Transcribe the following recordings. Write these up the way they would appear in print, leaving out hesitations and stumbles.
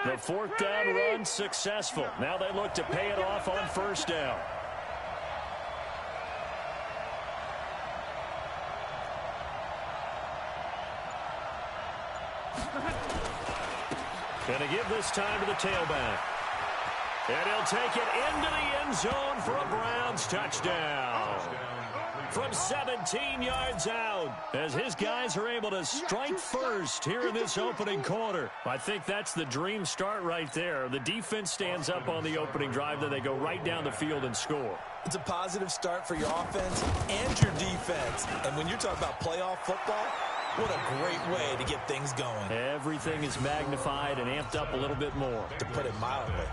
The fourth down run successful. Now they look to pay it off on first down. Going to give this time to the tailback. And he'll take it into the end zone for a Browns touchdown. From 17 yards out, as his guys are able to strike first here in this opening quarter. I think that's the dream start right there. The defense stands up on the opening drive, then they go right down the field and score. It's a positive start for your offense and your defense. And when you're talking about playoff football, what a great way to get things going. Everything is magnified and amped up a little bit more. To put it mildly.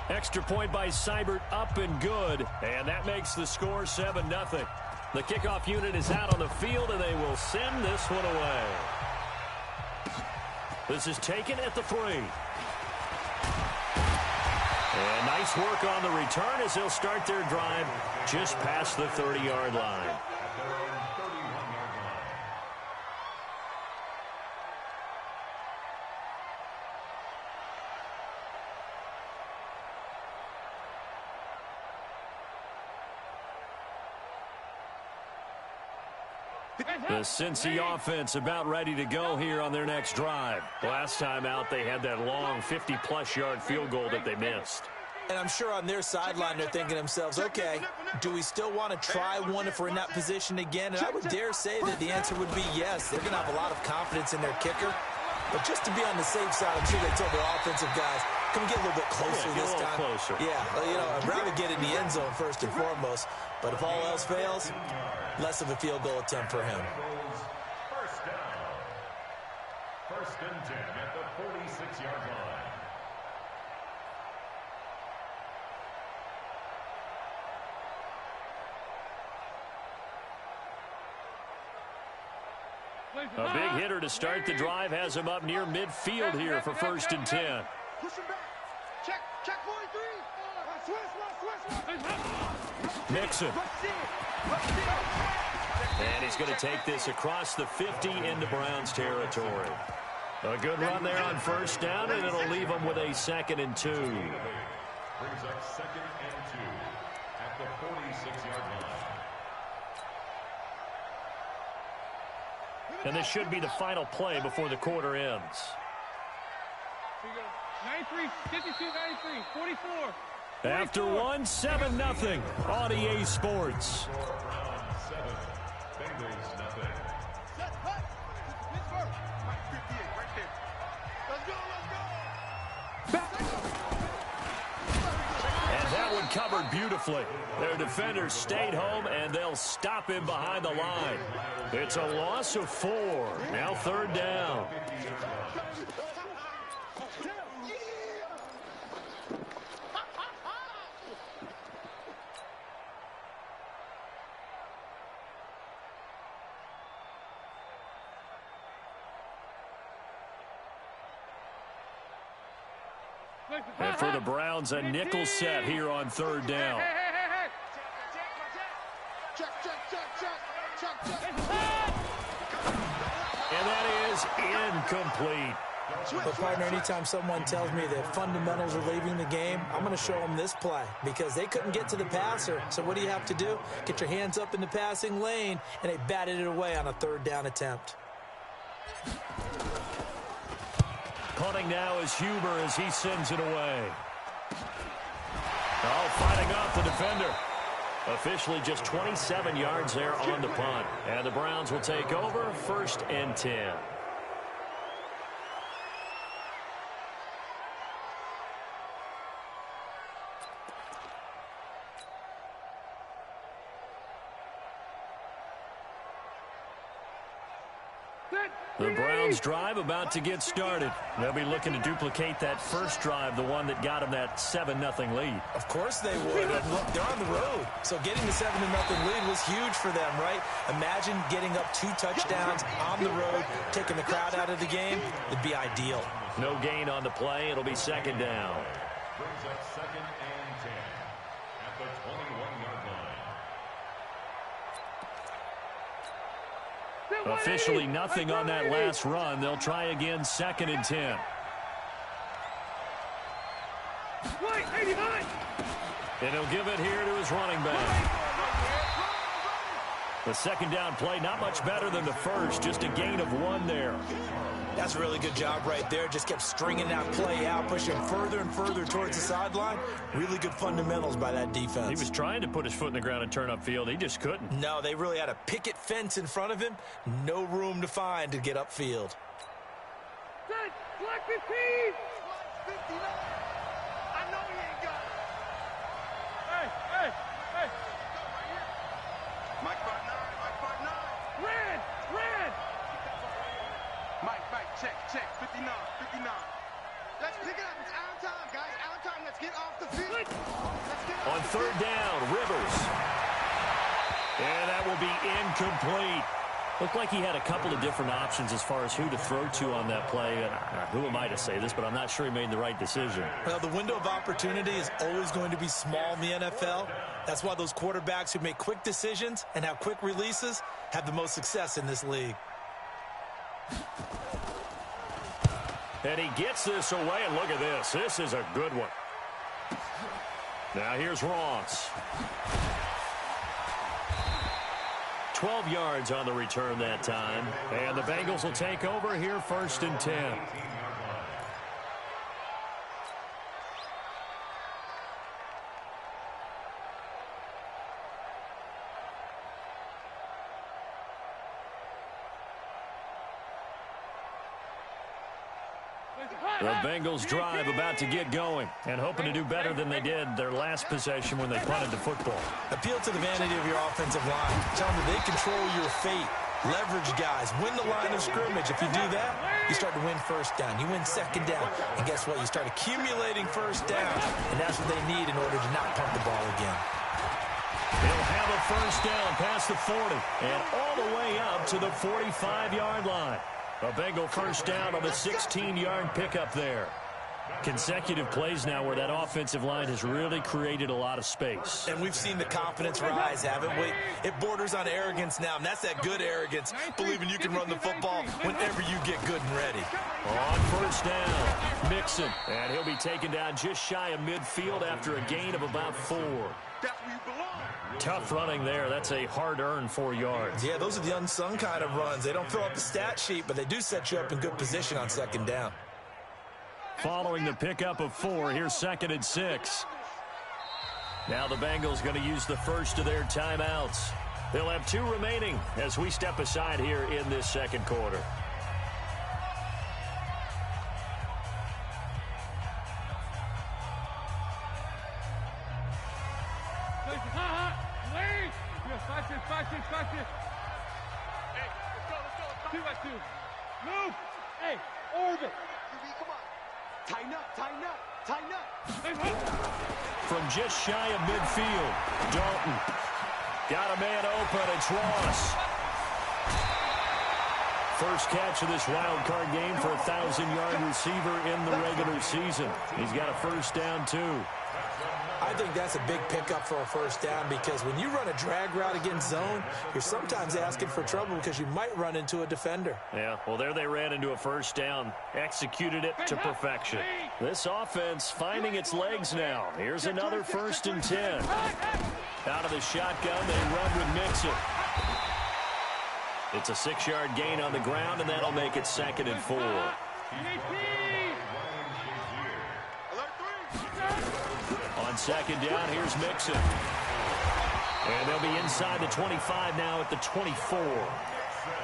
Extra point by Seibert, up and good. And that makes the score 7-0. The kickoff unit is out on the field, and they will send this one away. This is taken at the 3. And nice work on the return as they'll start their drive just past the 30-yard line. The Cincy offense about ready to go here on their next drive. Last time out, they had that long 50-plus yard field goal that they missed. And I'm sure on their sideline they're thinking to themselves, okay, do we still want to try one if we're in that position again? And I would dare say that the answer would be yes. They're going to have a lot of confidence in their kicker. But just to be on the safe side, I'm sure they told their offensive guys, can we get a little bit closer this time? Closer. Yeah, you know, I'd rather get in the end zone first and foremost. But if all else fails, less of a field goal attempt for him. First down. First and 10 at the 46-yard line. A big hitter to start the drive has him up near midfield here for first and 10. Mixon. And he's going to take this across the 50 into Browns territory. A good run there on first down, and it'll leave them with a 2nd and 2. Brings up 2nd and 2 at the 46-yard line. And this should be the final play before the quarter ends. 93, 52, 93, 44. After 1, 7-0 on EA Sports. Browns 7, Bengals nothing. And that one covered beautifully. Their defenders stayed home, and they'll stop him behind the line. It's a loss of 4. Now 3rd down. And for the Browns, a nickel set here on 3rd down. And that is incomplete. But, partner, anytime someone tells me that fundamentals are leaving the game, I'm going to show them this play because they couldn't get to the passer. So what do you have to do? Get your hands up in the passing lane, and they batted it away on a 3rd down attempt. Punting now is Huber as he sends it away. Oh, fighting off the defender. Officially just 27 yards there on the punt. And the Browns will take over 1st and 10. The Browns drive about to get started. They'll be looking to duplicate that first drive, the one that got them that 7-0 lead. Of course they would. And look, they're on the road. So getting the 7-0 lead was huge for them, right? Imagine getting up 2 touchdowns on the road, taking the crowd out of the game. It'd be ideal. No gain on the play. It'll be 2nd down. Brings up 2nd and 10 at the 21-yard line. Officially nothing on that last run. They'll try again 2nd and 10. And he'll give it here to his running back. The second down play, not much better than the first, just a gain of 1 there. That's a really good job right there. Just kept stringing that play out, pushing further and further towards the sideline. Really good fundamentals by that defense. He was trying to put his foot in the ground and turn upfield. He just couldn't. No, they really had a picket fence in front of him. No room to find to get upfield. Black 15! Black 59! I know he ain't got it. Hey! Mike 59, Red! Mike, check, 59. Let's pick it up. It's out of time, guys. Out of time. Let's get off the field. Let's get off On third down, Rivers. And that will be incomplete. Looked like he had a couple of different options as far as who to throw to on that play. And who am I to say this, but I'm not sure he made the right decision. Well, the window of opportunity is always going to be small in the NFL. That's why those quarterbacks who make quick decisions and have quick releases have the most success in this league. And he gets this away, and look at this. This is a good one. Now here's Ross. 12 yards on the return that time. And the Bengals will take over here, 1st and 10. The Bengals drive about to get going and hoping to do better than they did their last possession when they punted the football. Appeal to the vanity of your offensive line. Tell them that they control your fate. Leverage guys. Win the line of scrimmage. If you do that, you start to win first down. You win second down. And guess what? You start accumulating first down. And that's what they need in order to not punt the ball again. They'll have a first down past the 40 and all the way up to the 45-yard line. A Bengal first down on the 16-yard pickup there. Consecutive plays now where that offensive line has really created a lot of space. And we've seen the confidence rise, haven't we? It borders on arrogance now, and that's that good arrogance, believing you can run the football whenever you get good and ready. On first down, Mixon. And he'll be taken down just shy of midfield after a gain of about 4. That's where you belong. Tough running there. That's a hard-earned 4 yards. Yeah, those are the unsung kind of runs. They don't fill up the stat sheet, but they do set you up in good position on second down. Following the pickup of 4, here's 2nd and 6. Now the Bengals going to use the first of their timeouts. They'll have 2 remaining as we step aside here in this second quarter. Hey, let's go. 2 by 2. Move. Hey, orbit. Come on. Tighten up. From just shy of midfield, Dalton. Got a man open. It's Ross. First catch of this wild card game for a 1,000-yard receiver in the regular season. He's got a first down, too. I think that's a big pickup for a first down because when you run a drag route against zone, you're sometimes asking for trouble because you might run into a defender. Yeah, well, there they ran into a first down, executed it to perfection. This offense finding its legs now. Here's another 1st and 10. Out of the shotgun, they run with Mixon. It's a 6-yard gain on the ground, and that'll make it 2nd and 4. On second down, here's Mixon. And they'll be inside the 25 now at the 24.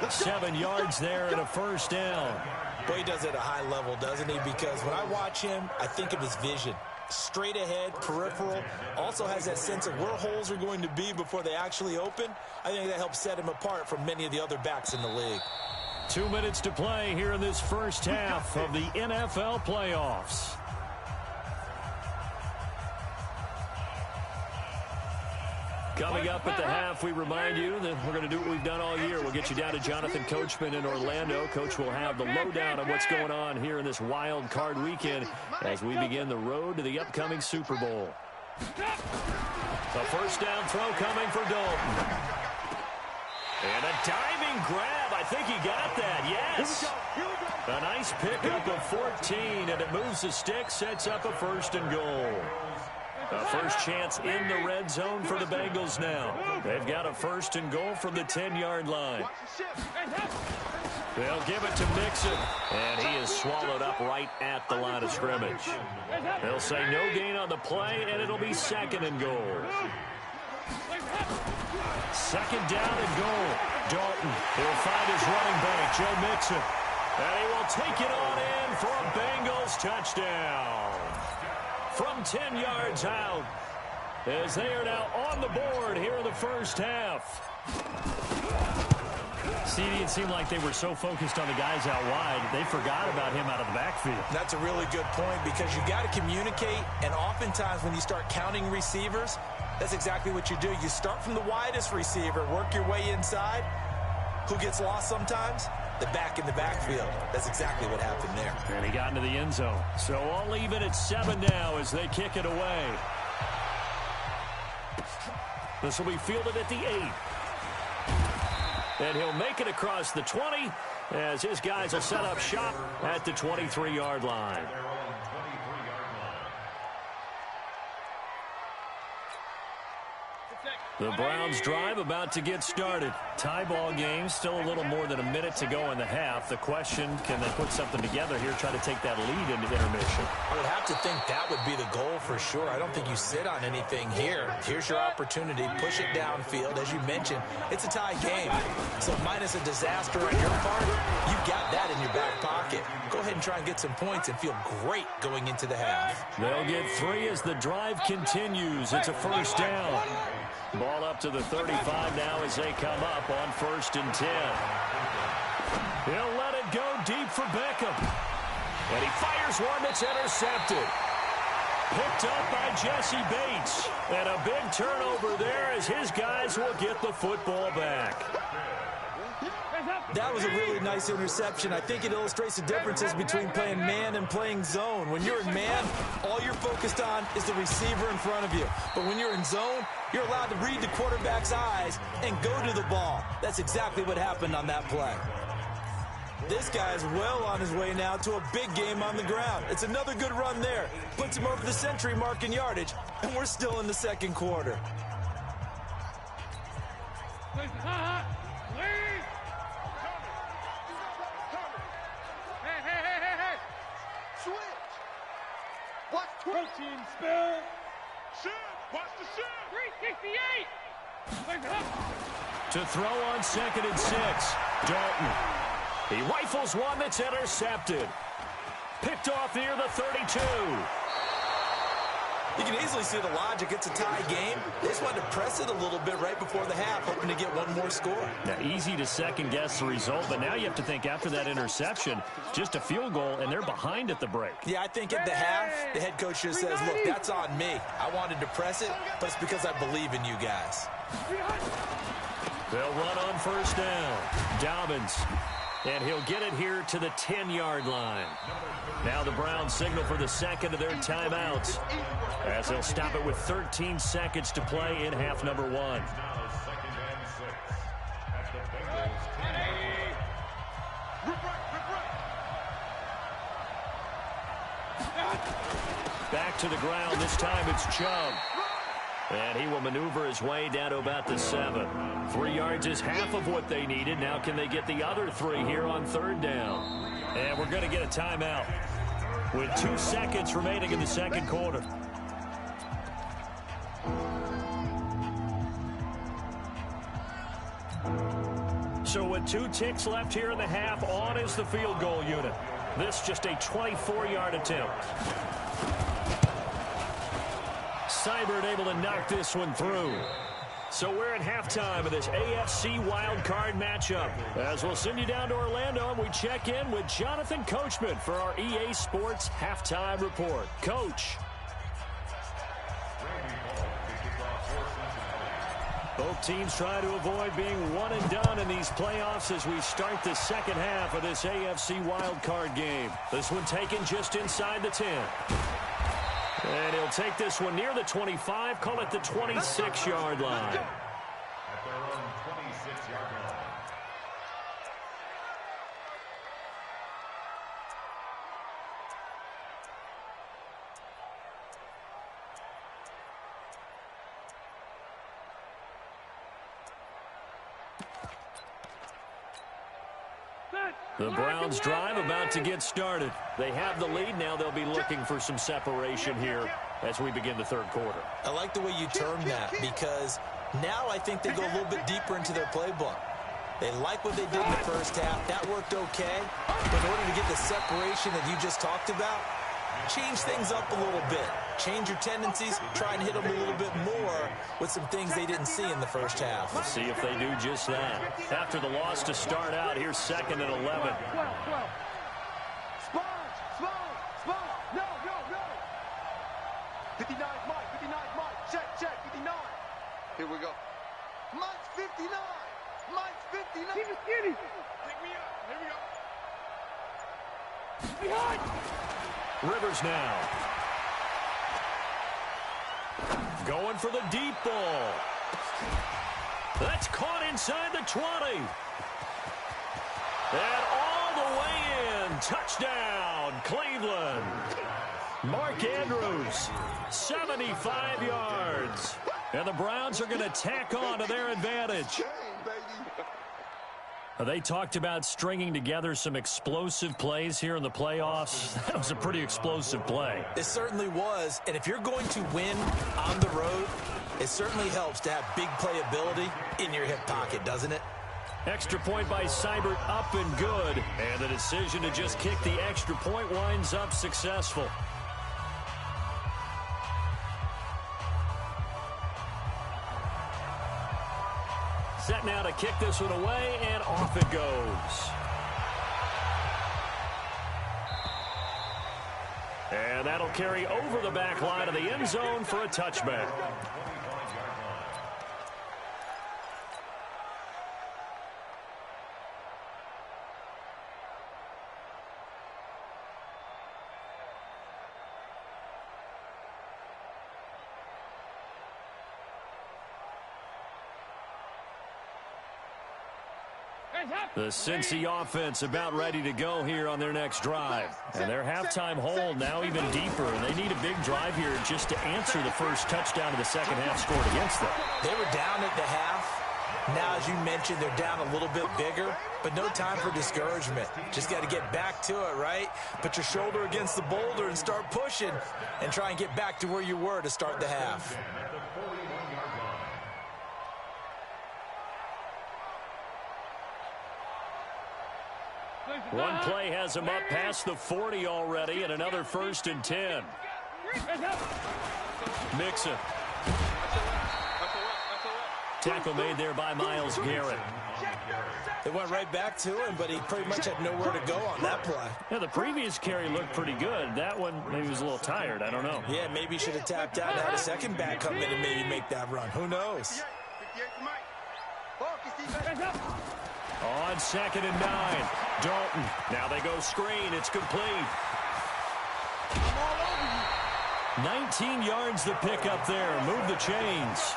7 yards there and a first down. Boy, he does it at a high level, doesn't he? Because when I watch him, I think of his vision. Straight ahead, peripheral, also has that sense of where holes are going to be before they actually open. I think that helps set him apart from many of the other backs in the league. 2 minutes to play here in this first half of the NFL playoffs. Coming up at the half, we remind you that we're going to do what we've done all year. We'll get you down to Jonathan Coachman in Orlando. Coach will have the lowdown on what's going on here in this wild card weekend as we begin the road to the upcoming Super Bowl. A first down throw coming for Dalton. And a diving grab. I think he got that. Yes. A nice pickup of 14, and it moves the stick, sets up a 1st and goal. A first chance in the red zone for the Bengals now. They've got a first and goal from the 10-yard line. They'll give it to Mixon, and he is swallowed up right at the line of scrimmage. They'll say no gain on the play, and it'll be second and goal. Second down and goal. Dalton, he'll find his running back, Joe Mixon, and he will take it on in for a Bengals touchdown. From 10 yards out, as they are now on the board here in the first half. CD, it seemed like they were so focused on the guys out wide, they forgot about him out of the backfield. That's a really good point because you've got to communicate, and oftentimes when you start counting receivers, that's exactly what you do. You start from the widest receiver, work your way inside. Who gets lost sometimes? The back in the backfield. That's exactly what happened there. And he got into the end zone. So all even at 7 now as they kick it away. This will be fielded at the 8. And he'll make it across the 20 as his guys will set up shop at the 23-yard line. The Browns drive about to get started. Tie ball game, still a little more than a minute to go in the half. The question, can they put something together here, try to take that lead into intermission? I would have to think that would be the goal for sure. I don't think you sit on anything here. Here's your opportunity. Push it downfield. As you mentioned, it's a tie game. So minus a disaster on your part, you've got that in your back pocket. Go ahead and try and get some points and feel great going into the half. They'll get 3 as the drive continues. It's a first down. Ball up to the 35 now as they come up on 1st and 10. He'll let it go deep for Beckham. And he fires one that's intercepted. Picked up by Jesse Bates. And a big turnover there as his guys will get the football back. That was a really nice interception. I think it illustrates the differences between playing man and playing zone. When you're in man, all you're focused on is the receiver in front of you. But when you're in zone, you're allowed to read the quarterback's eyes and go to the ball. That's exactly what happened on that play. This guy's well on his way now to a big game on the ground. It's another good run there. Puts him over the century mark in yardage, and we're still in the second quarter. Watch protein spill. Shit. Watch the shit. 368. To throw on 2nd and 6. Dalton. He rifles one that's intercepted. Picked off near the 32. You can easily see the logic. It's a tie game. They just wanted to press it a little bit right before the half, hoping to get one more score. Now, easy to second-guess the result, but now you have to think after that interception, just a field goal, and they're behind at the break. Yeah, I think at the half, the head coach just says, look, that's on me. I wanted to press it, but it's because I believe in you guys. They'll run on 1st down. Dobbins. And he'll get it here to the 10-yard line. Now the Browns signal for the second of their timeouts, as they'll stop it with 13 seconds to play in half number 1. Now 2nd and 6 at the Bengals 10. Back to the ground. This time it's Chubb. And he will maneuver his way down to about the 7. 3 yards is half of what they needed. Now can they get the other 3 here on 3rd down? And we're going to get a timeout with 2 seconds remaining in the second quarter. So with 2 ticks left here in the half, on is the field goal unit. This just a 24-yard attempt. Seibert able to knock this one through. So we're at halftime of this AFC wildcard matchup. As we'll send you down to Orlando, and we check in with Jonathan Coachman for our EA Sports Halftime Report. Coach. Both teams try to avoid being one and done in these playoffs as we start the second half of this AFC wildcard game. This one taken just inside the 10. And he'll take this one near the 25, call it the 26-yard line. At their own 26-yard line. The Browns drive about to get started. They have the lead. Now they'll be looking for some separation here as we begin the third quarter. I like the way you term that because now I think they go a little bit deeper into their playbook. They like what they did in the first half. That worked okay. But in order to get the separation that you just talked about, change things up a little bit. Change your tendencies. Try and hit them a little bit more with some things they didn't see in the first half. Let's see if they do just that. After the loss to start out, here's 2nd and 11. 12. Sponge. No. 59, Mike. Check. 59. Here we go. Mike's 59. Keep it skinny. Pick me up. Here we go. Behind. Rivers now. Going for the deep ball. That's caught inside the 20. And all the way in. Touchdown, Cleveland. Mark Andrews, 75 yards. And the Browns are going to tack on to their advantage. They talked about stringing together some explosive plays here in the playoffs. That was a pretty explosive play. It certainly was. And if you're going to win on the road, it certainly helps to have big playability in your hip pocket, doesn't it? Extra point by Seibert, up and good. And the decision to just kick the extra point winds up successful. Set now to kick this one away, and off it goes. And that'll carry over the back line of the end zone for a touchback. The Cincy offense about ready to go here on their next drive. And their halftime hole now even deeper. And they need a big drive here just to answer the first touchdown of the second half scored against them. They were down at the half. Now, as you mentioned, they're down a little bit bigger, but no time for discouragement. Just got to get back to it, right? Put your shoulder against the boulder and start pushing and try and get back to where you were to start the half. One play has him up past the 40 already, and another 1st and 10. Mixon. Tackle made there by Myles Garrett. They went right back to him, but he pretty much had nowhere to go on that play. Yeah, the previous carry looked pretty good. That one, maybe he was a little tired. I don't know. Yeah, maybe he should have tapped out and had a second back come in and maybe make that run. Who knows? On 2nd and 9. Dalton. Now they go screen. It's complete. 19 yards the pick up there. Move the chains.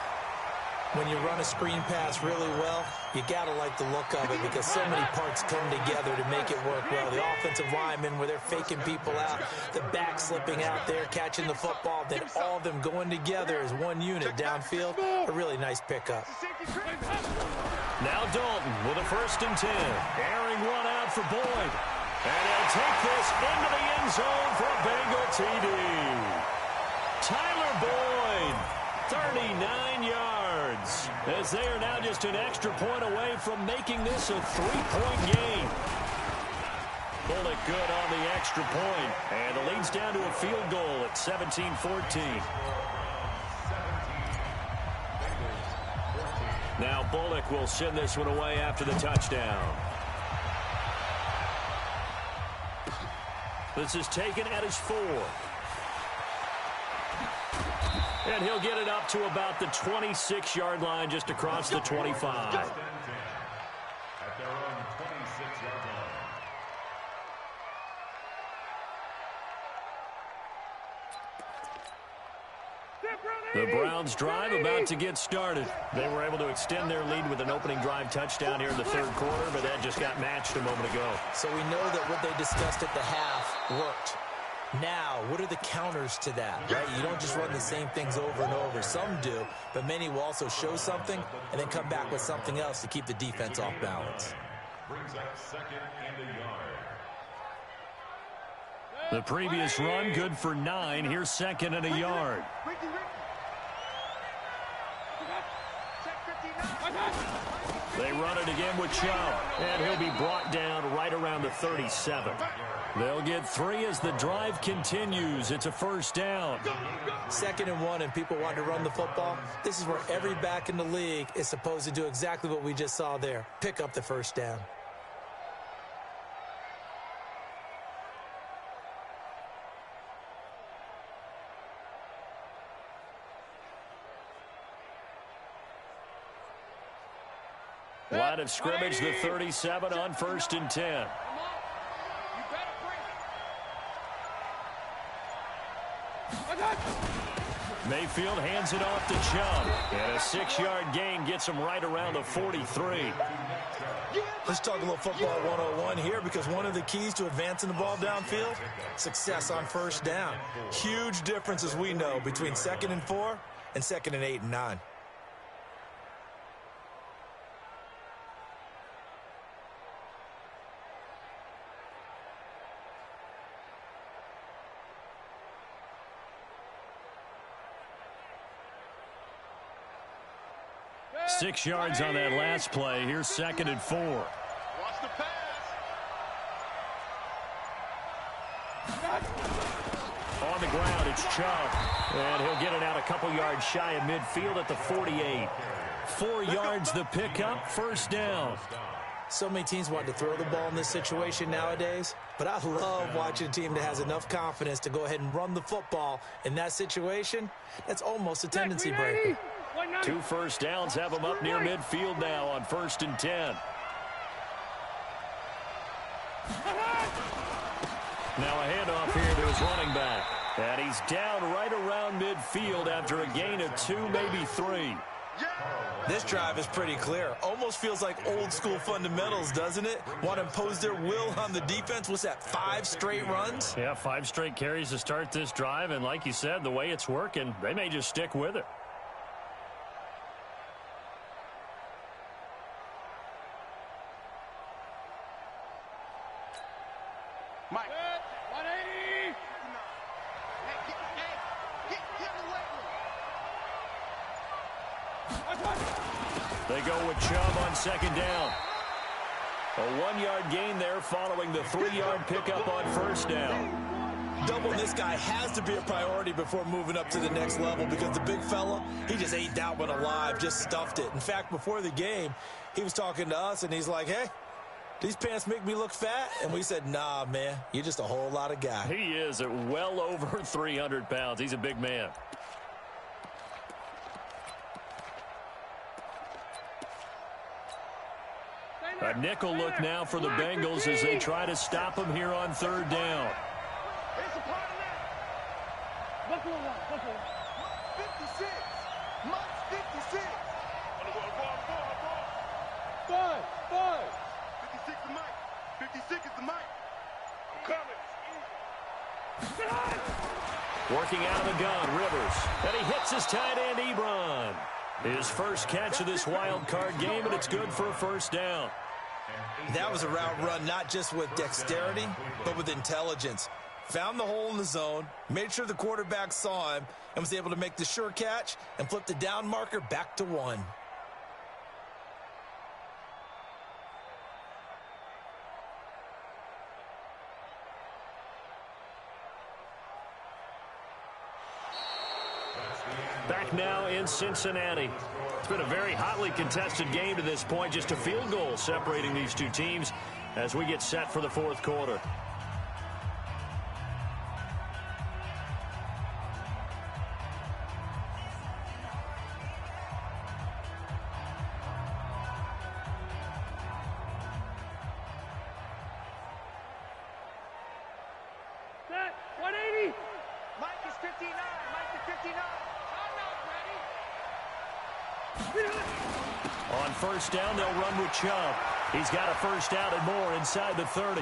When you run a screen pass really well, you got to like the look of it because so many parts come together to make it work well. The offensive linemen where they're faking people out, the back slipping out there, catching the football, then all of them going together as one unit downfield. A really nice pickup. Now Dalton with a 1st and 10. Airing one out for Boyd. And he'll take this into the end zone for a Bengal TD. Tyler Boyd, 39 yards. As they are now just an extra point away from making this a 3-point game. Bullock good on the extra point. And the lead's down to a field goal at 17-14. Now Bullock will send this one away after the touchdown. This is taken at his 4. And he'll get it up to about the 26-yard line just across the 25. At their own 26-yard line. The Browns drive about to get started. They were able to extend their lead with an opening drive touchdown here in the third quarter, but that just got matched a moment ago. So we know that what they discussed at the half worked. Now, what are the counters to that, right? You don't just run the same things over and over. Some do, but many will also show something and then come back with something else to keep the defense off balance. brings up 2nd and a yard. The previous run, good for 9. Here's 2nd and a yard. They run it again with Chubb, and he'll be brought down right around the 37. They'll get 3 as the drive continues. It's a first down. 2nd and 1, and people want to run the football. This is where every back in the league is supposed to do exactly what we just saw there. Pick up the first down. Line of scrimmage, the 37 on 1st and 10. Mayfield hands it off to Chubb. And a 6-yard gain gets him right around the 43. Let's talk a little football 101 here, because one of the keys to advancing the ball downfield, success on first down. Huge difference, as we know, between 2nd and 4 and 2nd and 8 and 9. Six yards on that last play. Here's 2nd and 4. Watch the pass. On the ground, it's Chubb. And he'll get it out a couple yards shy of midfield at the 48. 4 yards the pickup, first down. So many teams want to throw the ball in this situation nowadays, but I love watching a team that has enough confidence to go ahead and run the football in that situation. That's almost a tendency breaker. 2 first downs have them up near midfield now on 1st and 10. Now a handoff here to his running back. And he's down right around midfield after a gain of 2, maybe 3. This drive is pretty clear. Almost feels like old school fundamentals, doesn't it? Want to impose their will on the defense. What's that, 5 straight runs? Yeah, 5 straight carries to start this drive. And like you said, the way it's working, they may just stick with it. Mike. 180. They go with Chubb on 2nd down. A 1-yard gain there following the 3-yard pickup on 1st down. Doubling this guy has to be a priority before moving up to the next level, because the big fella, he just ate that one alive, just stuffed it. In fact, before the game, he was talking to us, and he's like, hey, these pants make me look fat? And we said, nah, man, you're just a whole lot of guy. He is at well over 300 pounds. He's a big man. A nickel look now for the Bengals as they try to stop him here on 3rd down. It's a part of that. Buffalo 56. Mike's 56. Five. 56 is Mike. 56 is the Mike. I'm coming. Working out of the gun, Rivers. And he hits his tight end, Ebron. His first catch of this wild card game, and it's good for a first down. That was a route run not just with dexterity, but with intelligence. Found the hole in the zone, made sure the quarterback saw him, and was able to make the sure catch and flip the down marker back to 1. Back now in Cincinnati. It's been a very hotly contested game to this point. Just a field goal separating these two teams as we get set for the 4th quarter. Set. 180. Mike is 59. Mike is 59. On 1st down, they'll run with Chubb. He's got a first down and more inside the 30.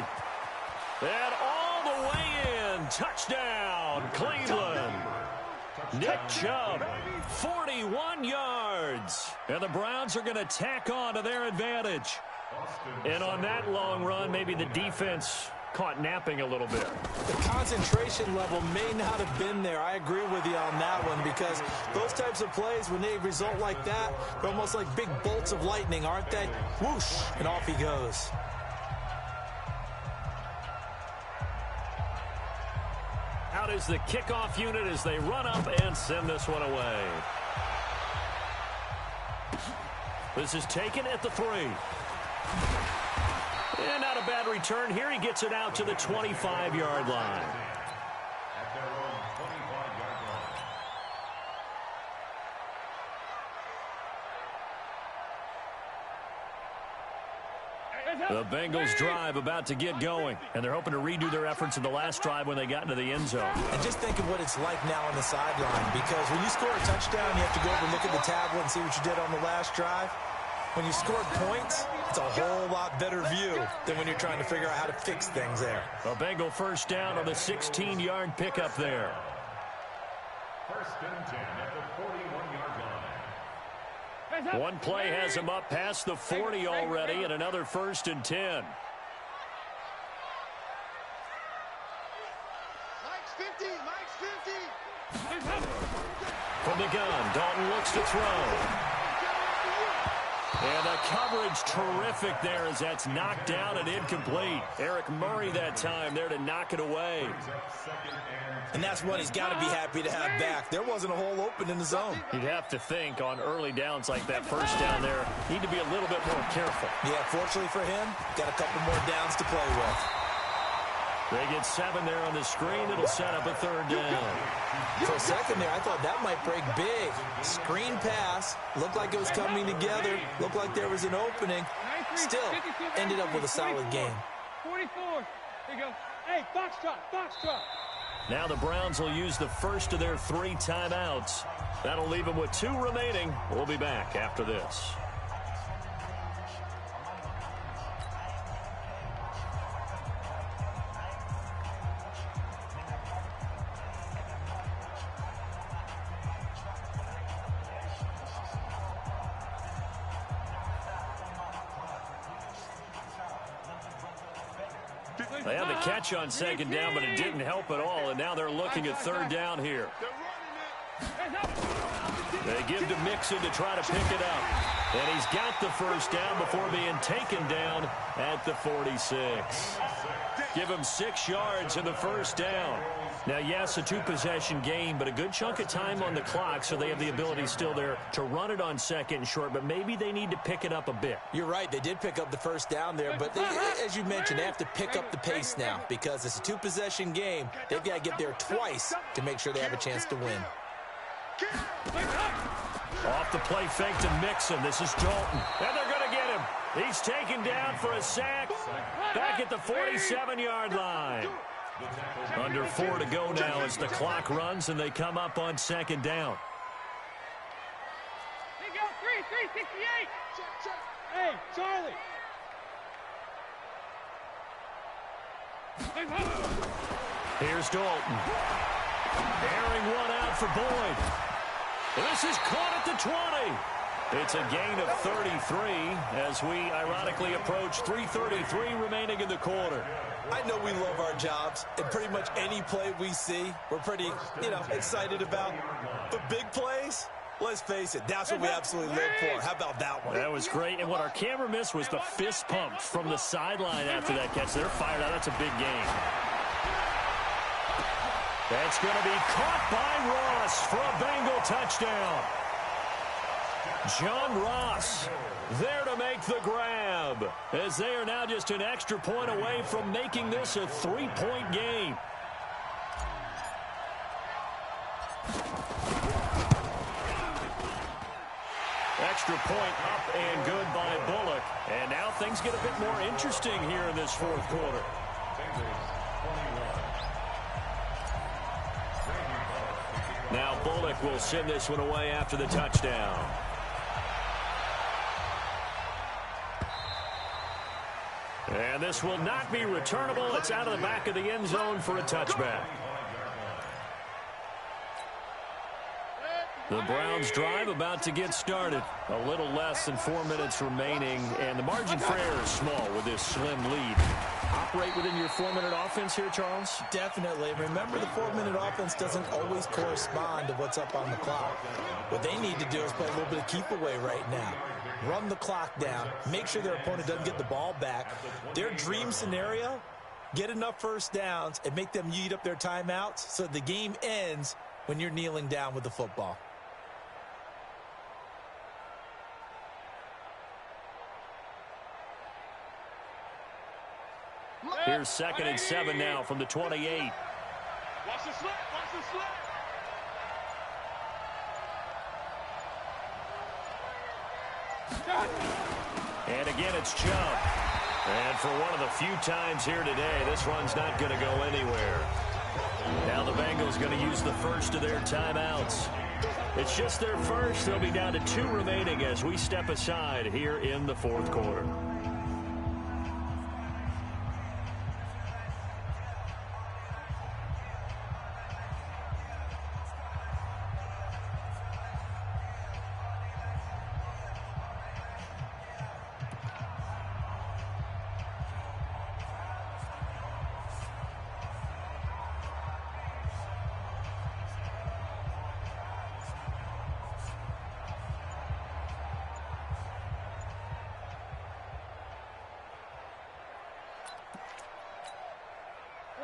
And all the way in. Touchdown, Cleveland. Nick Chubb, 41 yards. And the Browns are going to tack on to their advantage. And on that long run, maybe the defense caught napping a little bit. The concentration level may not have been there. I agree with you on that one, because those types of plays, when they result like that, they're almost like big bolts of lightning, aren't they? Whoosh, and off he goes. Out is the kickoff unit as they run up and send this one away. This is taken at the 3. And not a bad return here. He gets it out to the 25-yard line. At their own 25-yard line. The Bengals drive about to get going, and they're hoping to redo their efforts in the last drive when they got into the end zone. And just think of what it's like now on the sideline, because when you score a touchdown, you have to go over and look at the tablet and see what you did on the last drive. When you scored points, it's a whole lot better view than when you're trying to figure out how to fix things there. A Bengal first down on the 16-yard pickup there. First and 10 at the 41-yard line. One play has him up past the 40 already, and another first and 10. Mike's 50, Mike's 50. From the gun, Dalton looks to throw. And the coverage terrific there as that's knocked down and incomplete. Eric Murray that time there to knock it away. And that's what he's got to be happy to have back. There wasn't a hole open in the zone. You'd have to think on early downs like that first down there, need to be a little bit more careful. Yeah, fortunately for him, got a couple more downs to play with. They get 7 there on the screen. It'll set up a third down. For a second there, I thought that might break big. Screen pass. Looked like it was coming together. Looked like there was an opening. Still, ended up with a solid game. 44. There you go. Hey, box drop. Now the Browns will use the first of their 3 timeouts. That'll leave them with 2 remaining. We'll be back after this. They had the catch on second down, but it didn't help at all, and now they're looking at third down here. They give to Mixon to try to pick it up. And he's got the first down before being taken down at the 46. Give him 6 yards in the first down. Now, yes, a 2-possession game, but a good chunk of time on the clock, so they have the ability still there to run it on second and short, but maybe they need to pick it up a bit. You're right. They did pick up the first down there, but as you mentioned, they have to pick up the pace now because it's a 2-possession game. They've got to get there twice to make sure they have a chance to win. Off the play fake to Mixon. This is Dalton. And they're going to get him. He's taken down for a sack. Back at the 47-yard line. Under 4 to go now as the clock runs and they come up on second down. Here you go, 368. Hey, Charlie. Here's Dalton. Airing one out for Boyd. This is caught at the 20. It's a gain of 33 as we ironically approach 3:33 remaining in the quarter. I know we love our jobs, and pretty much any play we see, we're pretty, excited about. But big plays, let's face it, that's what we absolutely live for. How about that one? That was great, and what our camera missed was the fist pump from the sideline after that catch. They're fired out. That's a big gain. That's going to be caught by Ross for a Bengal touchdown. John Ross there to make the grab as they are now just an extra point away from making this a 3-point game. Extra point up and good by Bullock. And now things get a bit more interesting here in this fourth quarter. Now Bullock will send this one away after the touchdown. And this will not be returnable. It's out of the back of the end zone for a touchback. The Browns drive about to get started. A little less than 4 minutes remaining, and the margin for error is small with this slim lead. Operate within your 4-minute offense here, Charles? Definitely. Remember, the 4-minute offense doesn't always correspond to what's up on the clock. What they need to do is play a little bit of keep away right now. Run the clock down. Make sure their opponent doesn't get the ball back. Their dream scenario, get enough first downs and make them eat up their timeouts so the game ends when you're kneeling down with the football. Here's 2nd and 7 now from the 28. Watch the slip. Watch the slip. And again, it's Chubb. And for one of the few times here today, this run's not going to go anywhere. Now the Bengals going to use the first of their timeouts. It's just their first. They'll be down to 2 remaining as we step aside here in the 4th quarter.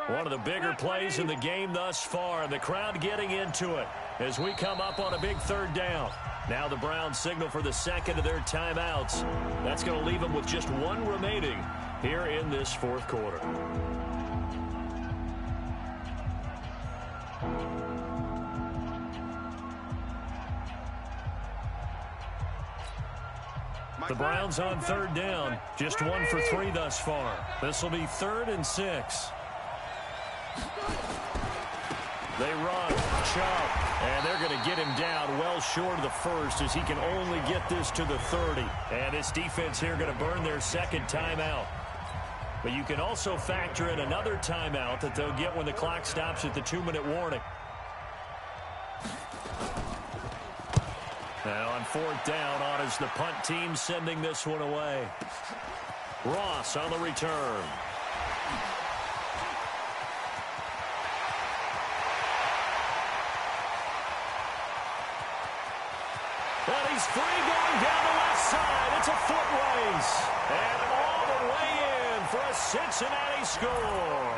One of the bigger plays in the game thus far, and the crowd getting into it as we come up on a big 3rd down. Now the Browns signal for the 2nd of their timeouts. That's going to leave them with just 1 remaining here in this 4th quarter. The Browns on 3rd down, just 1 for 3 thus far. This will be 3rd and 6. They run, Chubb, and they're going to get him down well short of the 1st as he can only get this to the 30. And this defense here going to burn their 2nd timeout. But you can also factor in another timeout that they'll get when the clock stops at the 2-minute warning. Now on 4th down, on is the punt team sending this one away. Ross on the return. And he's free going down the left side. It's a foot race. And all the way in for a Cincinnati score.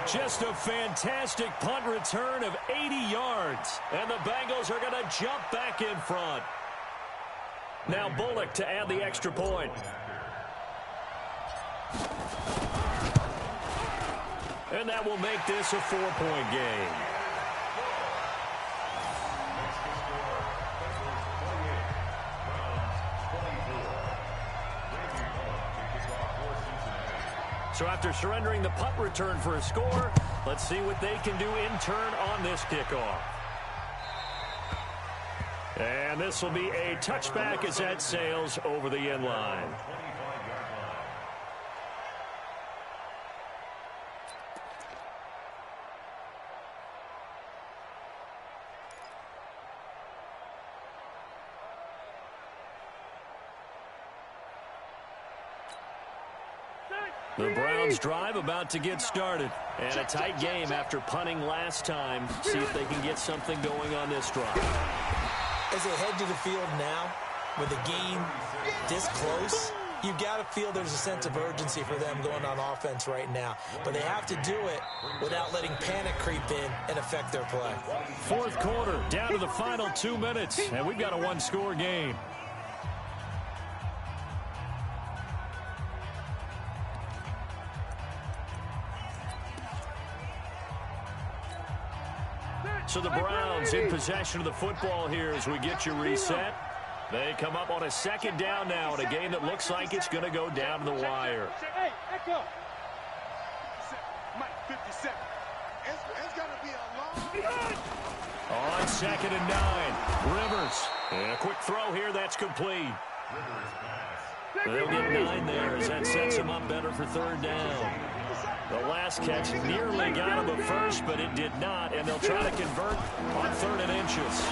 Just a fantastic punt return of 80 yards. And the Bengals are going to jump back in front. Now Bullock to add the extra point. And that will make this a 4-point game. So after surrendering the punt return for a score, let's see what they can do in turn on this kickoff. And this will be a touchback as that sails over the end line. The Browns drive about to get started. And a tight game after punting last time. See if they can get something going on this drive. As they head to the field now, with a game this close, you got to feel there's a sense of urgency for them going on offense right now. But they have to do it without letting panic creep in and affect their play. 4th quarter, down to the final 2 minutes. And we've got a 1-score game. So the Browns in possession of the football here as we get you reset. They come up on a 2nd down now in a game that looks like it's going to go down to the wire. Hey, echo. Mike, 57. It's going to be a long... On 2nd and 9, Rivers. And a quick throw here that's complete. They'll get 9 there as that sets them up better for 3rd down. The last catch nearly got him a first, but it did not, and they'll try to convert on 3rd and inches.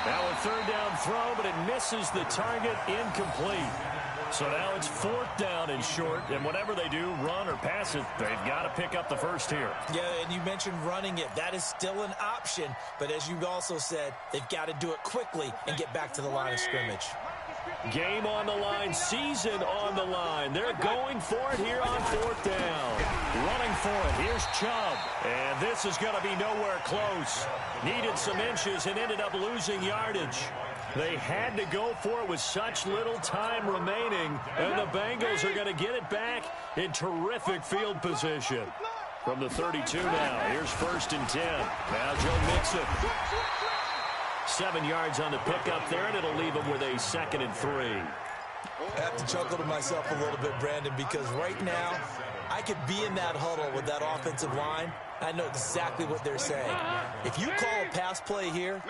Now a third down throw, but it misses the target, incomplete. So now it's fourth down and short, and whatever they do, run or pass it, they've got to pick up the first here. Yeah, and you mentioned running it. That is still an option, but as you also said, they've got to do it quickly and get back to the line of scrimmage. Game on the line, season on the line. They're going for it here on fourth down. Running for it, here's Chubb. And this is going to be nowhere close. Needed some inches and ended up losing yardage. They had to go for it with such little time remaining, and the Bengals are going to get it back in terrific field position. From the 32 now, here's 1st and 10. Now Joe Mixon. 7 yards on the pickup there, and it'll leave him with a 2nd and 3. I have to chuckle to myself a little bit, Brandon, because right now I could be in that huddle with that offensive line. I know exactly what they're saying. If you call a pass play here,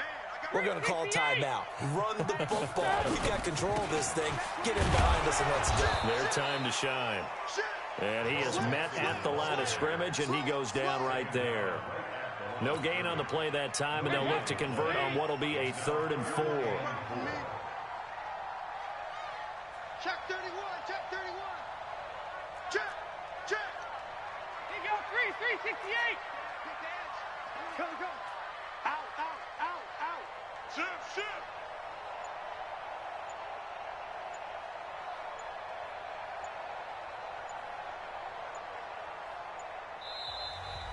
we're going to call a timeout. Run the football. We've got control of this thing. Get in behind us and let's go. Their time to shine. And he is met at the line of scrimmage, and he goes down right there. No gain on the play that time, and they'll look to convert on what will be a 3rd and 4. Check 31, check 31. Check, check. Here you go, 368. Go, go. Out, out, out, out. Shift, shift.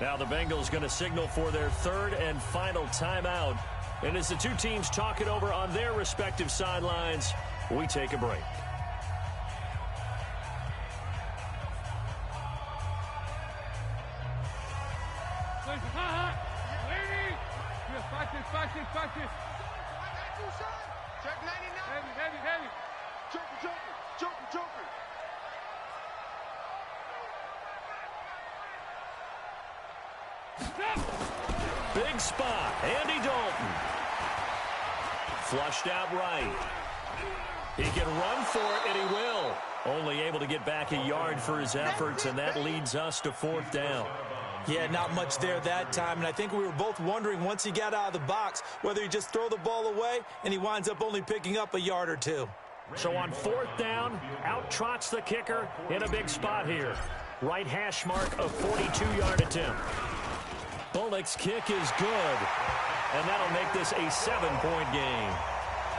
Now the Bengals going to signal for their 3rd and final timeout. And as the two teams talk it over on their respective sidelines, we take a break. Check 99. Heavy. Joker. Big spot, Andy Dalton. Flushed out right. He can run for it, and he will. Only able to get back a yard for his efforts, and that leads us to 4th down. Yeah, not much there that time, and I think we were both wondering once he got out of the box whether he just throw the ball away, and he winds up only picking up a yard or two. So on 4th down, out trots the kicker in a big spot here. Right hash mark of 42-yard attempt. Bullock's kick is good, and that'll make this a 7-point game.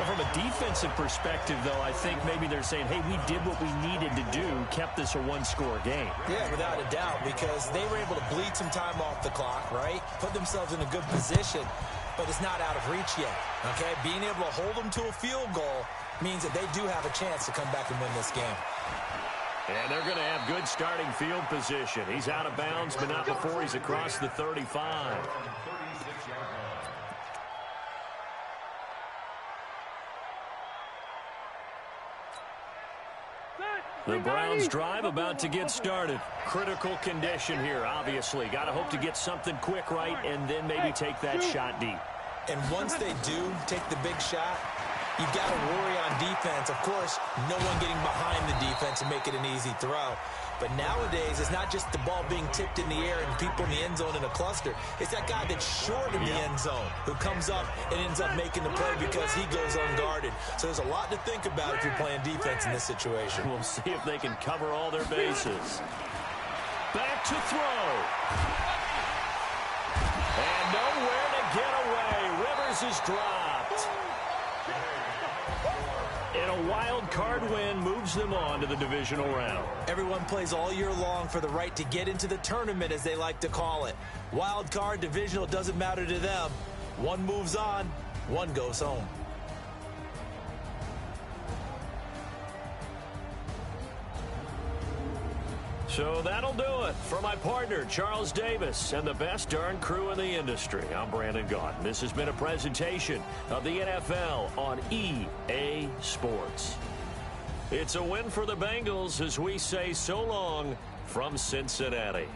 From a defensive perspective, though, I think maybe they're saying, hey, we did what we needed to do, kept this a 1-score game. Yeah, without a doubt, because they were able to bleed some time off the clock, right? Put themselves in a good position, but it's not out of reach yet, okay? Being able to hold them to a field goal means that they do have a chance to come back and win this game. And they're going to have good starting field position. He's out of bounds, but not before he's across the 35. The Browns drive about to get started. Critical condition here, obviously. Got to hope to get something quick right and then maybe take that shot deep. And once they do take the big shot, you've got to worry on defense. Of course, no one getting behind the defense and make it an easy throw. But nowadays, it's not just the ball being tipped in the air and people in the end zone in a cluster. It's that guy that's short in the end zone who comes up and ends up making the play because he goes unguarded. So there's a lot to think about if you're playing defense in this situation. We'll see if they can cover all their bases. Back to throw. And nowhere to get away. Rivers is dropped. And a wild card win moves them on to the divisional round. Everyone plays all year long for the right to get into the tournament, as they like to call it. Wild card, divisional, doesn't matter to them. One moves on, one goes home. So that'll do it. For my partner, Charles Davis, and the best darn crew in the industry, I'm Brandon Gaudin. This has been a presentation of the NFL on EA Sports. It's a win for the Bengals as we say so long from Cincinnati.